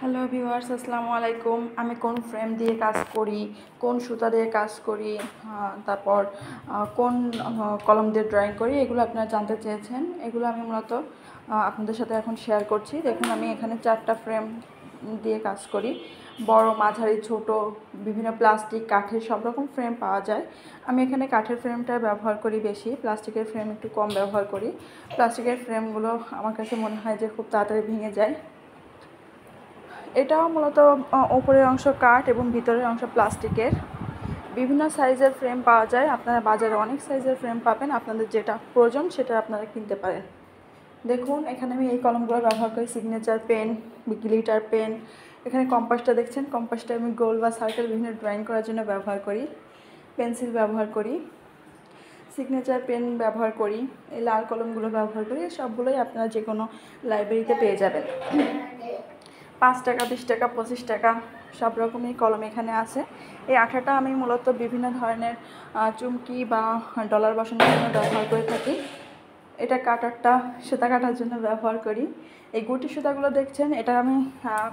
Hello viewers, আসসালামু আলাইকুম। আমি কোন ফ্রেম দিয়ে কাজ করি, কোন সুতা দিয়ে কাজ করি, তারপর কোন কলম দিয়ে ড্রয়িং করি, এগুলো আপনারা জানতে চেয়েছেন। এগুলো আমি মূলত আপনাদের সাথে এখন শেয়ার করছি। দেখুন, আমি এখানে 4টা ফ্রেম দিয়ে কাজ করি। বড়, মাঝারি, ছোট, বিভিন্ন প্লাস্টিক, কাঠের সব রকম ফ্রেম পাওয়া যায়। আমি এখানে কাঠের ফ্রেমটা ব্যবহার করি বেশি, প্লাস্টিকের ফ্রেম একটু কম ব্যবহার করি। প্লাস্টিকের ফ্রেমগুলো আমার কাছে মনে হয় যে খুব তাড়াতাড়ি ভেঙে যায়। এটাও মূলত উপরের অংশ কাঠ এবং ভিতরের অংশ প্লাস্টিকের। বিভিন্ন সাইজের ফ্রেম পাওয়া যায়। আপনারা বাজারে অনেক সাইজের ফ্রেম পাবেন, আপনাদের যেটা প্রয়োজন সেটা আপনারা কিনতে পারেন। দেখুন, এখানে আমি এই কলমগুলো ব্যবহার করি, সিগনেচার পেন, গ্লিটার পেন। এখানে কম্পাসটা দেখছেন, কম্পাসটা আমি গোল বা সার্কেল বিভিন্ন ড্রয়িং করার জন্য ব্যবহার করি। পেন্সিল ব্যবহার করি, সিগনেচার পেন ব্যবহার করি, এই লাল কলমগুলো ব্যবহার করি। সবগুলোই আপনারা যে কোনো লাইব্রেরিতে পেয়ে যাবেন। 5 টাকা, 20 টাকা, 25 টাকা সব রকমই কলম এখানে আছে। এই আঠাটা আমি মূলত বিভিন্ন ধরনের চুমকি বা ডলার বসানোর জন্য ব্যবহার করে থাকি। এটা কাটারটা সুতা কাটার জন্য ব্যবহার করি। এই গুটি সুতাগুলো দেখছেন, এটা আমি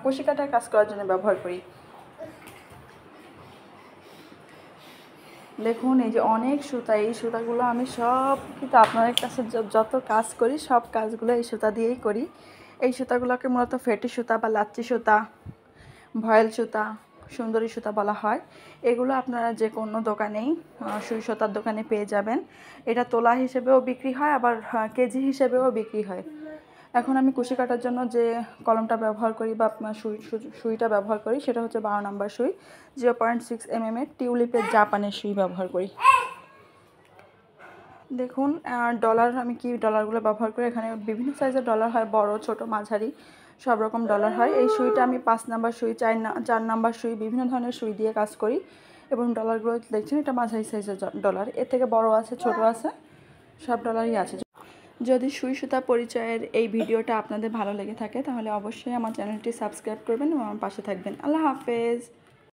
কুশি কাটার কাজ করার জন্য ব্যবহার করি। দেখুন, এই যে অনেক সুতা, এই সুতাগুলো আমি সব কিন্তু আপনাদের কাছে যত কাজ করি সব কাজগুলো এই সুতা দিয়েই করি। এই সুতাগুলোকে মূলত ফেটি সুতা বা লাচ্চি সুতা, ভয়েল সুতা, সুন্দরী সুতা বলা হয়। এগুলো আপনারা যে কোনো দোকানেই, সুই সুতার দোকানে পেয়ে যাবেন। এটা তোলা হিসেবেও বিক্রি হয়, আবার কেজি হিসেবেও বিক্রি হয়। এখন আমি কুশি কাটার জন্য যে কলমটা ব্যবহার করি বা সুইটা ব্যবহার করি সেটা হচ্ছে 12 নম্বর সুই, 0.6 mm এর টিউলিপের জাপানের সুই ব্যবহার করি। দেখুন, ডলার আমি কি ডলারগুলো ব্যবহার করি। এখানে বিভিন্ন সাইজের ডলার হয়, বড়, ছোট, মাঝারি সব রকম ডলার হয়। এই সুইটা আমি 5 নাম্বার সুই, 4 নাম্বার সুই, বিভিন্ন ধরনের সুই দিয়ে কাজ করি। এবং ডলারগুলো দেখছেন, এটা মাঝারি সাইজের ডলার, এর থেকে বড় আছে, ছোট আছে, সব ডলারই আছে। যদি সুই সুতা পরিচয়ের এই ভিডিওটা আপনাদের ভালো লেগে থাকে তাহলে অবশ্যই আমার চ্যানেলটি সাবস্ক্রাইব করবেন এবং আমার পাশে থাকবেন। আল্লাহ হাফেজ।